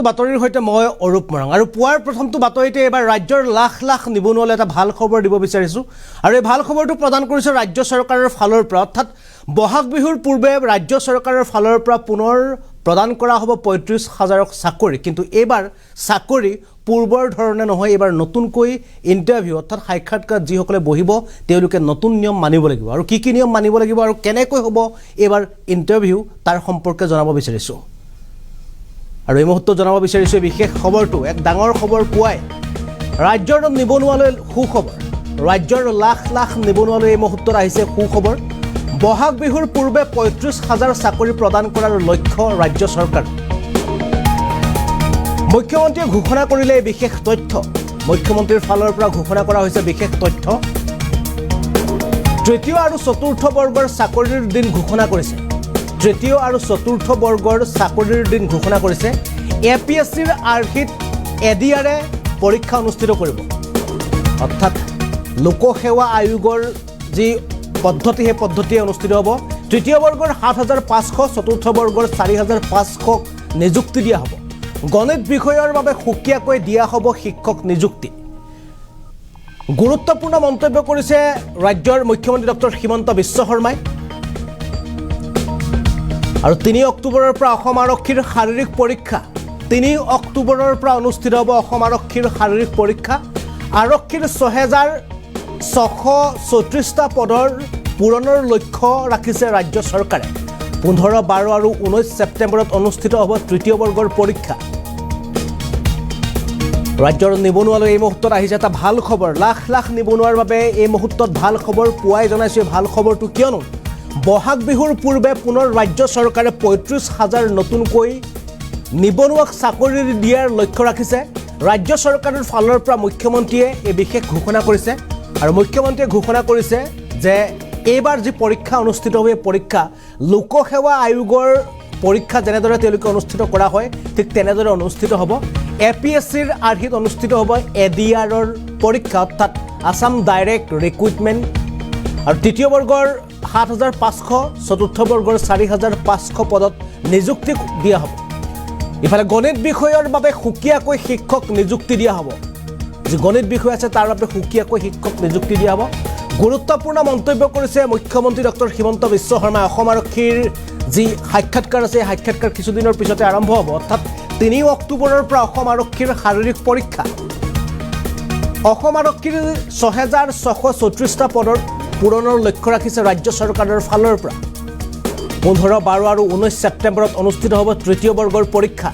বাতৰিৰ সৈতে মই অৰূপ মৰাং আৰু পুৱাৰ প্ৰথমটো বাতৰিতে এবাৰ ৰাজ্যৰ লাখ লাখ নিবনুৱালৈ এটা ভাল খবৰ দিব বিচাৰিছো আৰু এই ভাল খবৰটো প্ৰদান কৰিছে ৰাজ্য চৰকাৰৰ ফালৰ পৰা অৰ্থাৎ বহাগ বিহুৰ পূৰ্বে ৰাজ্য চৰকাৰৰ ফালৰ পৰা পুনৰ প্ৰদান কৰা হ'ব ৩৫,০০০ চাকৰি কিন্তু এবাৰ চাকৰি পূৰ্বৰ ধৰণে নহয় এবাৰ নতুনকৈ ইন্টাৰভিউ অৰ্থাৎ সাক্ষাৎকাৰ যিসকলে বহিব তেওঁলোকে নতুন নিয়ম মানিব লাগিব আৰু কি নিয়ম মানিব লাগিব আৰু কেনেকৈ হ'ব এবাৰ ইন্টাৰভিউ তাৰ সম্পৰ্কে জনাব বিচাৰিছো আৰু এই মুহূৰ্তত জনাব বিচাৰিছো বিশেষ খবৰটো এক ডাঙৰ খবৰ পুৱাই ৰাজ্যৰ নিবনুৱালৈ সুখবৰ ৰাজ্যৰ লাখ লাখ নিবনুৱালৈ এই মুহূৰ্তত আহিছে সুখবৰ বহাগ বিহুৰ পূৰ্বে ৩৫,০০০ চাকৰি প্ৰদান কৰাৰ লক্ষ্য ৰাজ্য চৰকাৰ মুখ্যমন্ত্ৰীয়ে ঘোষণা কৰিলে বিশেষ তথ্য মুখ্যমন্ত্ৰীৰ ফালৰ পৰা ঘোষণা কৰা হৈছে বিশেষ তথ্য তৃতীয় আৰু চতুৰ্থ বৰ্গৰ চাকৰিৰ দিন ঘোষণা কৰিছে তৃতীয় আৰু চতুৰ্থ বৰ্গৰ চাকৰিৰ দিন ঘোষণা কৰিছে এপিএছচিৰ আৰ্হিত এডিআৰে পৰীক্ষা অনুষ্ঠিত কৰিব অৰ্থাৎ লোকসেৱা আয়োগৰ যি পদ্ধতি সেই পদ্ধতিয়ে অনুষ্ঠিত হ'ব তৃতীয় বৰ্গৰ ৭৫০০ চতুৰ্থ বৰ্গৰ ৪৫০০ নিযুক্তি দিয়া হ'ব গণিত বিষয়ৰ বাবে সুকীয়াকৈ দিয়া হ'ব শিক্ষক নিযুক্তি গুৰুত্বপূৰ্ণ মন্তব্য কৰিছে ৰাজ্যৰ মুখ্যমন্ত্ৰী ডক্টৰ হিমন্ত বিশ্ব শৰ্মাই আৰু ৩ অক্টোবৰৰ পৰা অসম আৰক্ষীৰ শাৰীৰিক পৰীক্ষা ৩ অক্টোবৰৰ পৰা অনুষ্ঠিত হ'ব অসম আৰক্ষীৰ শাৰীৰিক পৰীক্ষা আৰক্ষীৰ ৬,৬৩০টা পদৰ পূৰণৰ লক্ষ্য ৰাখিছে ৰাজ্য চৰকাৰে ১৫, ১২ আৰু ১৯ ছেপ্টেম্বৰত অনুষ্ঠিত হ'ব তৃতীয় বৰ্গৰ পৰীক্ষা ৰাজ্যৰ নিবনুৱালৈ এই মুহূৰ্তত আহিছে এটা ভাল খবৰ লাখ লাখ নিবনুৱাৰ বাবে এই মুহূৰ্তত ভাল খবৰ পুৱাই জনাইছে ভাল খবৰটো কিয়নো বহাগ বিহুৰ পূৰ্বে পুনৰ ৰাজ্য চৰকাৰে ৩৫,০০০ নতুনকৈ নিবনুৱাক চাকৰি দিয়াৰ লক্ষ্য ৰাখিছে ৰাজ্য চৰকাৰৰ ফালৰ পৰা মুখ্যমন্ত্ৰীয়ে এই বিশেষ ঘোষণা কৰিছে আৰু মুখ্যমন্ত্ৰীয়ে ঘোষণা কৰিছে যে এইবাৰ যি পৰীক্ষা অনুষ্ঠিত হ'ব এই পৰীক্ষা লোকসেৱা আয়োগৰ পৰীক্ষা যেনেদৰে তেওঁলোকে অনুষ্ঠিত কৰা হয় ঠিক তেনেদৰে অনুষ্ঠিত হ'ব এপিএছচিৰ আৰ্হিত অনুষ্ঠিত হ'ব এডিআৰৰ পৰীক্ষা অৰ্থাৎ আছাম ডাইৰেক্ট ৰিক্ৰুটমেণ্ট আৰু তৃতীয় বৰ্গৰ ৭৫০০ চতুৰ্থ বৰ্গৰ ৪৫০০ পদত নিযুক্তি দিয়া হ'ব ইফালে গণিত বিষয়ৰ বাবে সুকীয়াকৈ শিক্ষক নিযুক্তি দিয়া হ'ব যি গণিত বিষয় আছে তাৰ বাবে সুকীয়াকৈ শিক্ষক নিযুক্তি দিয়া হ'ব গুৰুত্বপূৰ্ণ মন্তব্য কৰিছে মুখ্যমন্ত্ৰী ডক্টৰ হিমন্ত বিশ্ব শৰ্মাই অসম আৰক্ষীৰ যি সাক্ষাৎকাৰ আছে সাক্ষাৎকাৰ কিছুদিনৰ পিছতে আৰম্ভ হ'ব অৰ্থাৎ ৩ অক্টোবৰৰ পৰা অসম আৰক্ষীৰ শাৰীৰিক পৰীক্ষা অসম আৰক্ষীৰ ৬,৬৩০টা পদৰ পূৰণৰ লক্ষ্য ৰাখিছে ৰাজ্য চৰকাৰৰ ফালৰ পৰা ১৫, ১২ আৰু ১৯ ছেপ্টেম্বৰত অনুষ্ঠিত হ'ব তৃতীয় বৰ্গৰ পৰীক্ষা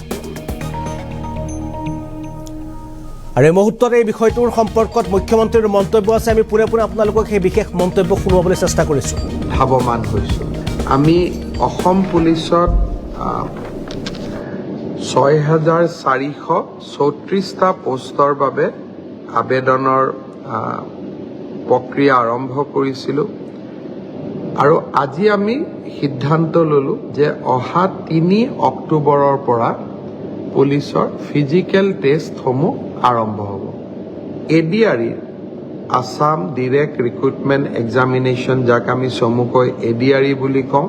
আৰু এই মুহূৰ্তত এই বিষয়টোৰ সম্পৰ্কত মুখ্যমন্ত্ৰীৰ মন্তব্য আছে আমি পুনে আপোনালোকক সেই বিশেষ মন্তব্য শুনাবলৈ চেষ্টা কৰিছোঁ ভাৱমান হৈছোঁ আমি অসম পুলিচত ৬,৪৩৪টা পোষ্টৰ বাবে আবেদনৰ প্ৰক্ৰিয়া আৰম্ভ কৰিছিলোঁ আৰু আজি আমি সিদ্ধান্ত ল'লোঁ যে অহা ৩ অক্টোবৰৰ পৰা পুলিচৰ ফিজিকেল টেষ্টসমূহ আৰম্ভ হ'ব এডিআৰইৰ আছাম ডিৰেক্ট ৰিক্ৰুটমেণ্ট এক্সামিনেশ্যন যাক আমি চমুকৈ এডিআৰই বুলি কওঁ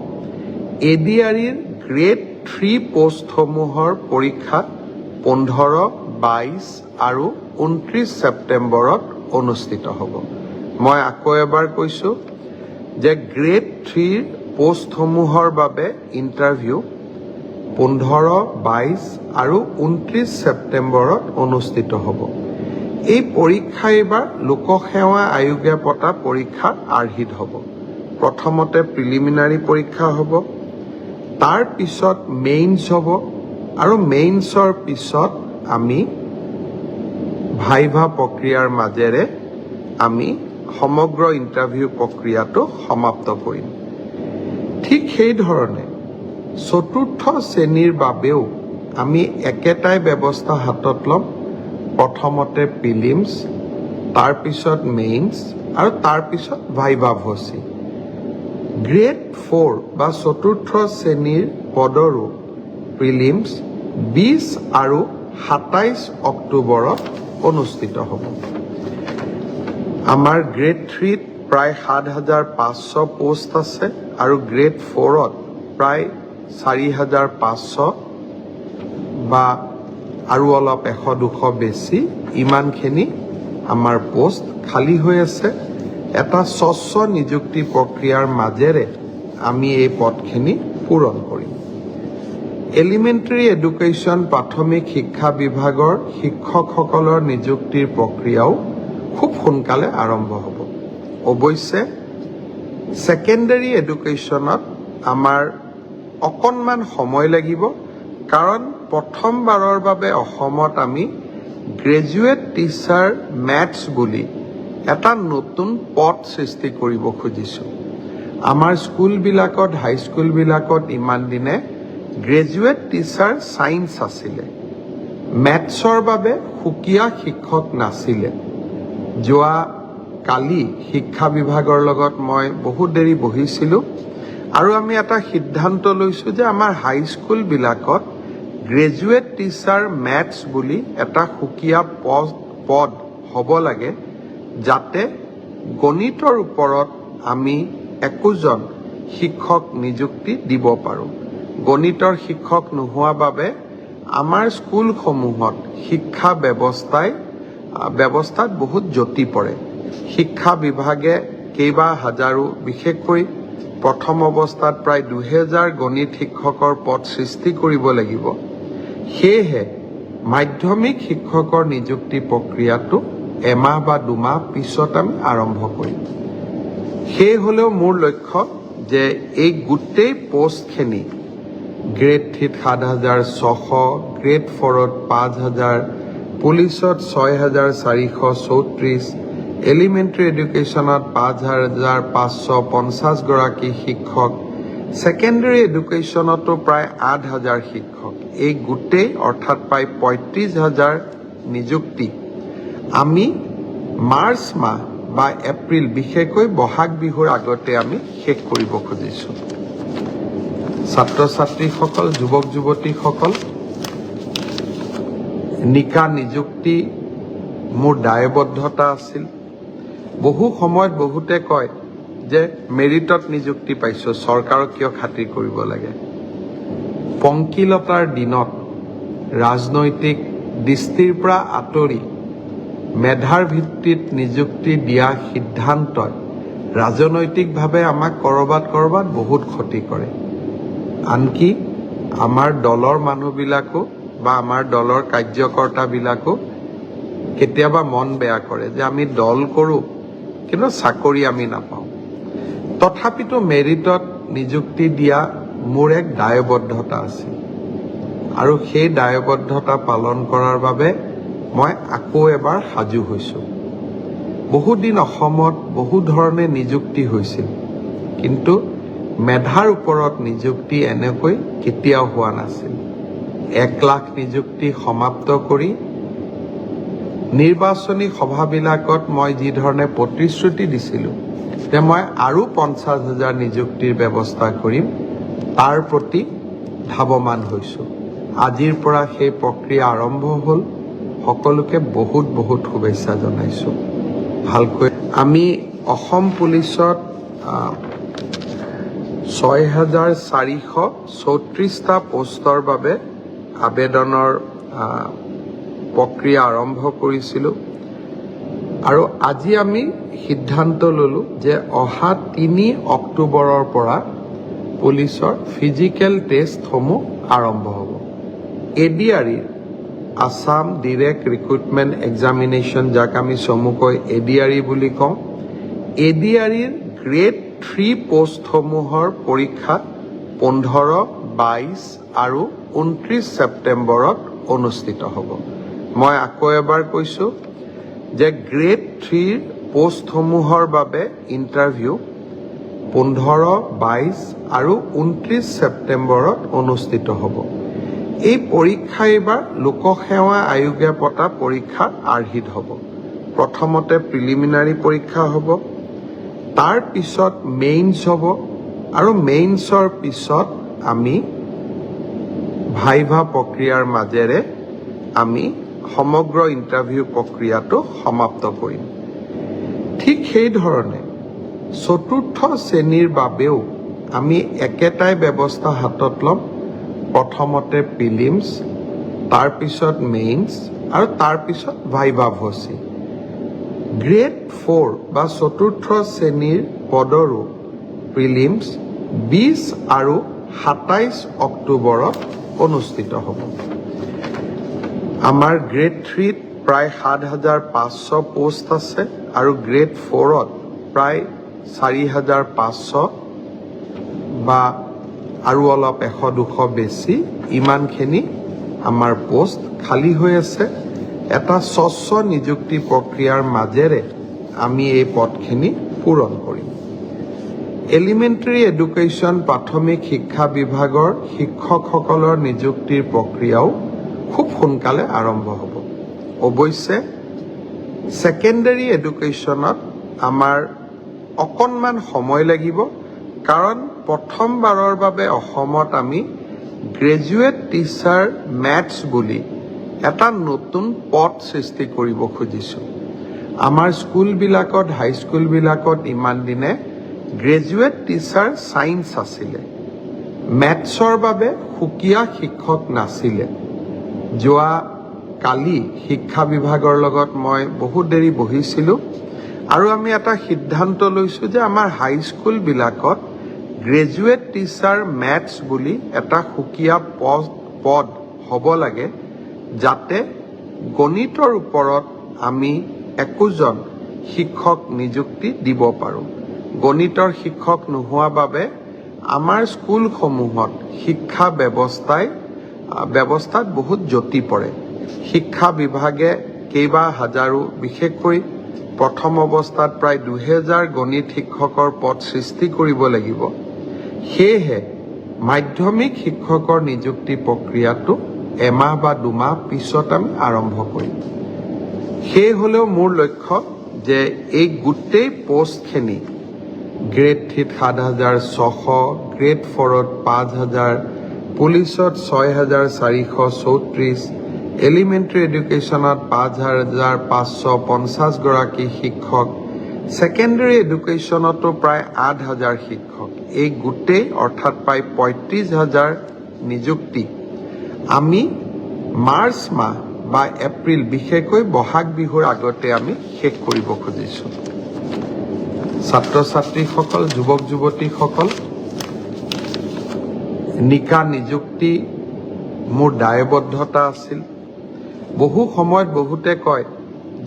এডিআৰইৰ গ্ৰেড 3 পোষ্টসমূহৰ পৰীক্ষা ১৫, ২২ আৰু ২৯ ছেপ্টেম্বৰত অনুষ্ঠিত হ'ব মই আকৌ এবাৰ কৈছোঁ যে গ্ৰেড 3 পোষ্টসমূহৰ বাবে ইণ্টাৰভিউ ১৫, ২২ আৰু ২৯ ছেপ্টেম্বৰত অনুষ্ঠিত হ'ব এই পৰীক্ষা এইবাৰ লোকসেৱা আয়োগে পতা পৰীক্ষাৰ আৰ্হিত হ'ব প্ৰথমতে প্ৰিলিমিনাৰী পৰীক্ষা হ'ব তাৰ পিছত মেইনছ হ'ব আৰু মেইনছৰ পিছত আমি ভাইভা প্ৰক্ৰিয়াৰ মাজেৰে আমি সমগ্ৰ ইণ্টাৰভিউ প্ৰক্ৰিয়াটো সমাপ্ত কৰিম ঠিক সেইধৰণে চতুৰ্থ শ্ৰেণীৰ বাবেও আমি একেটাই ব্যৱস্থা হাতত ল'ম প্ৰথমতে প্ৰিলিমছ তাৰপিছত মেইনছ আৰু তাৰপিছত ভাইভা ভচি গ্ৰেড 4 বা চতুৰ্থ শ্ৰেণীৰ পদৰো প্ৰিলিমছ ২০ আৰু ২৭ অক্টোবৰত অনুষ্ঠিত হ'ব আমাৰ গ্ৰেড 3ত প্ৰায় ৭,৫০০ পোষ্ট আছে আৰু গ্ৰেড 4ত প্ৰায় ৪,৫০০ বা আৰু অলপ 100-200 বেছি ইমানখিনি আমাৰ পোষ্ট খালী হৈ আছে। এটা স্বচ্ছ নিযুক্তি প্ৰক্ৰিয়াৰ মাজেৰে আমি এই পদখিনি পূৰণ কৰিম। এলিমেণ্টাৰী এডুকেশ্যন প্ৰাথমিক শিক্ষা বিভাগৰ শিক্ষকসকলৰ নিযুক্তিৰ প্ৰক্ৰিয়াও খুব সোনকালে আৰম্ভ হ'ব। অৱশ্যে ছেকেণ্ডাৰী এডুকেশ্যনত আমাৰ অকণমান সময় লাগিব, কাৰণ প্ৰথমবাৰৰ বাবে অসমত আমি গ্ৰেজুৱেট টিচাৰ মেথছ বুলি এটা নতুন পদ সৃষ্টি কৰিব খুজিছোঁ। আমাৰ স্কুলবিলাকত, হাইস্কুলবিলাকত ইমান দিনে গ্ৰেজুৱেট টিচাৰ ছায়েন্স আছিলে, মেথছৰ বাবে সুকীয়া শিক্ষক নাছিলে। যোৱা কালি শিক্ষা বিভাগৰ লগত মই বহুত দেৰি বহিছিলোঁ আৰু আমি এটা সিদ্ধান্ত লৈছোঁ যে আমাৰ হাইস্কুলবিলাকত গ্ৰেজুৱেট টিচাৰ মেথছ বুলি এটা সুকীয়া পদ হ'ব লাগে, যাতে গণিতৰ ওপৰত আমি একোজন শিক্ষক নিযুক্তি দিব পাৰোঁ। গণিতৰ শিক্ষক নোহোৱা বাবে আমাৰ স্কুলসমূহত শিক্ষা ব্যৱস্থাত বহুত জটি পৰে। শিক্ষা বিভাগে কেইবা হাজাৰো, বিশেষকৈ প্ৰথম অৱস্থাত প্ৰায় 2000 গণিত শিক্ষকৰ পদ সৃষ্টি কৰিব লাগিব। সেয়েহে মাধ্যমিক শিক্ষকৰ নিযুক্তি প্ৰক্ৰিয়াটো এমাহ বা 2 মাহ পিছত আমি আৰম্ভ কৰিম। সেই হ'লেও মোৰ লক্ষ্য যে এই গোটেই পোষ্টখিনি গ্ৰেড 3ত 7600, গ্ৰেড 4ত 5000, পুলিচত 6434, এলিমেণ্টাৰী এডুকেশ্যনত 5550 গৰাকী শিক্ষক, ছেকেণ্ডাৰী এডুকেশ্যনতো প্ৰায় 8000 শিক্ষক, এই গোটেই অৰ্থাৎ প্ৰায় 35000 নিযুক্তি আমি মাৰ্চ মাহ বা এপ্ৰিল, বিশেষকৈ বহাগ বিহুৰ আগতে আমি শেষ কৰিব খুজিছোঁ। ছাত্ৰ ছাত্ৰীসকল, যুৱক যুৱতীসকল, নিকা নিযুক্তি মোৰ দায়বদ্ধতা আছিল। বহু সময়ত বহুতে কয় যে মেৰিটত নিযুক্তি পাইছোঁ, চৰকাৰক কিয় খাতিৰ কৰিব লাগে। পংকিলতাৰ দিনত ৰাজনৈতিক দৃষ্টিৰ পৰা আঁতৰি মেধাৰ ভিত্তিত নিযুক্তি দিয়া সিদ্ধান্তই ৰাজনৈতিকভাৱে আমাক ক'ৰবাত বহুত ক্ষতি কৰে। আনকি আমাৰ দলৰ মানুহবিলাকো বা আমাৰ দলৰ কাৰ্যকৰ্তাবিলাকো কেতিয়াবা মন বেয়া কৰে যে আমি দল কৰোঁ কিন্তু চাকৰি আমি নাপাওঁ। তথাপিতো মেৰিটত নিযুক্তি দিয়া মোৰ এক দায়বদ্ধতা আছিল আৰু সেই দায়বদ্ধতা পালন কৰাৰ বাবে মই আকৌ এবাৰ সাজু হৈছোঁ। বহুদিন অসমত বহু ধৰণে নিযুক্তি হৈছিল, কিন্তু মেধাৰ ওপৰত নিযুক্তি এনেকৈ কেতিয়াও হোৱা নাছিল। 1 লাখ নিযুক্তি সমাপ্ত কৰি নিৰ্বাচনী সভাবিলাকত মই যি ধৰণে প্ৰতিশ্ৰুতি দিছিলোঁ যে মই আৰু 50,000 নিযুক্তিৰ ব্যৱস্থা কৰিম, তাৰ প্ৰতি ধাৱমান হৈছোঁ। আজিৰ পৰা সেই প্ৰক্ৰিয়া আৰম্ভ হ'ল। সকলোকে বহুত শুভেচ্ছা জনাইছোঁ। ভালকৈ আমি অসম পুলিচত 6434টা পোষ্টৰ বাবে আবেদনৰ প্ৰক্ৰিয়া আৰম্ভ কৰিছিলোঁ আৰু আজি আমি সিদ্ধান্ত ল'লোঁ যে অহা 3 অক্টোবৰৰ পৰা পুলিচৰ ফিজিকেল টেষ্টসমূহ আৰম্ভ হ'ব। ADRE Assam direct recruitment examination, যাক আমি চমুকৈ ADRE বুলি কওঁ, ADREৰ গ্ৰেড 3 পোষ্টসমূহৰ পৰীক্ষা 15, 22 আৰু 29 ছেপ্টেম্বৰত অনুষ্ঠিত হ'ব। মই আকৌ এবাৰ কৈছোঁ যে গ্ৰেড 3 পোষ্টসমূহৰ বাবে ইণ্টাৰভিউ 15, 22 আৰু 29 ছেপ্টেম্বৰত অনুষ্ঠিত হ'ব। এই পৰীক্ষা এইবাৰ লোকসেৱা আয়োগে পতা পৰীক্ষাৰ আৰ্হিত হ'ব। প্ৰথমতে প্ৰিলিমিনাৰী পৰীক্ষা হ'ব, তাৰ পিছত মেইনছ হ'ব আৰু মেইনছৰ পিছত আমি ভাইভা প্ৰক্ৰিয়াৰ মাজেৰে আমি সমগ্ৰ ইণ্টাৰভিউ প্ৰক্ৰিয়াটো সমাপ্ত কৰিম। ঠিক সেইধৰণে 4ৰ্থ শ্ৰেণীৰ বাবেও আমি একেটাই ব্যৱস্থা হাতত ল'ম। প্ৰথমতে প্ৰিলিমছ, তাৰপিছত মেইনছ আৰু তাৰপিছত ভাইভা ভচি। গ্ৰেড 4 বা চতুৰ্থ শ্ৰেণীৰ পদৰো প্ৰিলিমছ 20 আৰু 27 অক্টোবৰত অনুষ্ঠিত হ'ব। আমাৰ গ্ৰেড 3ত প্ৰায় 7,500 পোষ্ট আছে আৰু গ্ৰেড 4ত প্ৰায় 4,500 বা আৰু অলপ 100-200 বেছি, ইমানখিনি আমাৰ পোষ্ট খালী হৈ আছে। এটা স্বচ্ছ নিযুক্তি প্ৰক্ৰিয়াৰ মাজেৰে আমি এই পদখিনি পূৰণ কৰিম। এলিমেণ্টাৰী এডুকেশ্যন প্ৰাথমিক শিক্ষা বিভাগৰ শিক্ষকসকলৰ নিযুক্তিৰ প্ৰক্ৰিয়াও খুব সোনকালে আৰম্ভ হ'ব। অৱশ্যে ছেকেণ্ডাৰী এডুকেশ্যনত আমাৰ অকণমান সময় লাগিব, কাৰণ প্ৰথমবাৰৰ বাবে অসমত আমি গ্ৰেজুৱেট টিচাৰ মেথছ বুলি এটা নতুন পদ সৃষ্টি কৰিব খুজিছোঁ। আমাৰ স্কুলবিলাকত, হাইস্কুলবিলাকত ইমান দিনে গ্ৰেজুৱেট টিচাৰ ছায়েন্স আছিলে, মেথছৰ বাবে সুকীয়া শিক্ষক নাছিলে। যোৱা কালি শিক্ষা বিভাগৰ লগত মই বহুত দেৰি বহিছিলোঁ আৰু আমি এটা সিদ্ধান্ত লৈছোঁ যে আমাৰ হাইস্কুলবিলাকত গ্ৰেজুৱেট টিচাৰ মেথছ বুলি এটা সুকীয়া পদ হ'ব লাগে, যাতে গণিতৰ ওপৰত আমি একোজন শিক্ষক নিযুক্তি দিব পাৰোঁ। গণিতৰ শিক্ষক নোহোৱা বাবে আমাৰ স্কুলসমূহত শিক্ষা ব্যৱস্থাত বহুত জটি পৰে। শিক্ষা বিভাগে কেইবা হাজাৰো, বিশেষকৈ প্ৰথম অৱস্থাত প্ৰায় 2000 গণিত শিক্ষকৰ পদ সৃষ্টি কৰিব লাগিব। সেয়েহে মাধ্যমিক শিক্ষকৰ নিযুক্তি প্ৰক্ৰিয়াটো এমাহ বা 2 মাহ পিছত আমি আৰম্ভ কৰিম। সেই হ'লেও মোৰ লক্ষ্য যে এই গোটেই পোষ্টখিনি গ্ৰেড 3ত 7,600, গ্ৰেড 4ত 5,000, পুলিচত 6,434, এলিমেণ্টাৰী এডুকেশ্যনত 5,550 গৰাকী শিক্ষক, ছেকেণ্ডাৰী এডুকেশ্যনতো প্ৰায় 8,000 শিক্ষক, এই গোটেই অৰ্থাৎ প্ৰায় 35,000 নিযুক্তি আমি মাৰ্চ মাহ বা এপ্ৰিল, বিশেষকৈ বহাগ বিহুৰ আগতে আমি শেষ কৰিব খুজিছোঁ। ছাত্ৰ ছাত্ৰীসকল, যুৱক যুৱতীসকল, নিকা নিযুক্তি মোৰ দায়বদ্ধতা আছিল। বহু সময়ত বহুতে কয়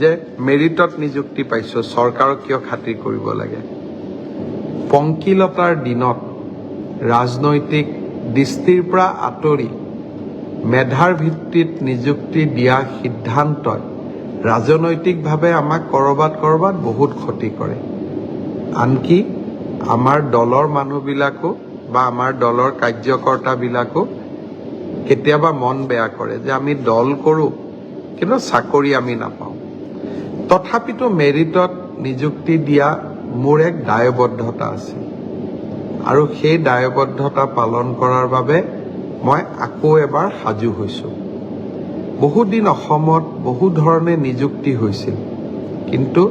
যে মেৰিটত নিযুক্তি পাইছোঁ, চৰকাৰক কিয় খাতিৰ কৰিব লাগে। পংকিলতাৰ দিনত ৰাজনৈতিক দৃষ্টিৰ পৰা আঁতৰি মেধাৰ ভিত্তিত নিযুক্তি দিয়া সিদ্ধান্তই ৰাজনৈতিকভাৱে আমাক ক'ৰবাত বহুত ক্ষতি কৰে। আনকি আমাৰ দলৰ মানুহবিলাকো বা আমাৰ দলৰ কাৰ্যকৰ্তাবিলাকো কেতিয়াবা মন বেয়া কৰে যে আমি দল কৰোঁ কিন্তু চাকৰি আমি নাপাওঁ। তথাপিতো মেৰিটত নিযুক্তি দিয়া মোৰ এক দায়বদ্ধতা আছে আৰু সেই দায়বদ্ধতা পালন কৰাৰ বাবে মই আকৌ এবাৰ সাজু হৈছোঁ। বহুদিন অসমত বহু ধৰণে নিযুক্তি হৈছিল, কিন্তু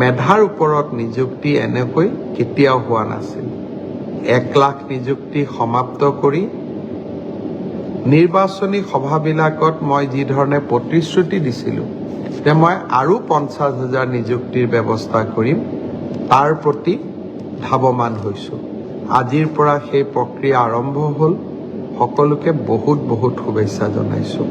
মেধাৰ ওপৰত নিযুক্তি এনেকৈ কেতিয়াও হোৱা নাছিল। 1 লাখ নিযুক্তি সমাপ্ত কৰি নিৰ্বাচনী সভাবিলাকত মই যি ধৰণে প্ৰতিশ্ৰুতি দিছিলোঁ যে মই আৰু 50,000 নিযুক্তিৰ ব্যৱস্থা কৰিম, তাৰ প্ৰতি ধাৱমান হৈছোঁ। আজিৰ পৰা সেই প্ৰক্ৰিয়া আৰম্ভ হ'ল। সকলোকে বহুত শুভেচ্ছা জনাইছোঁ।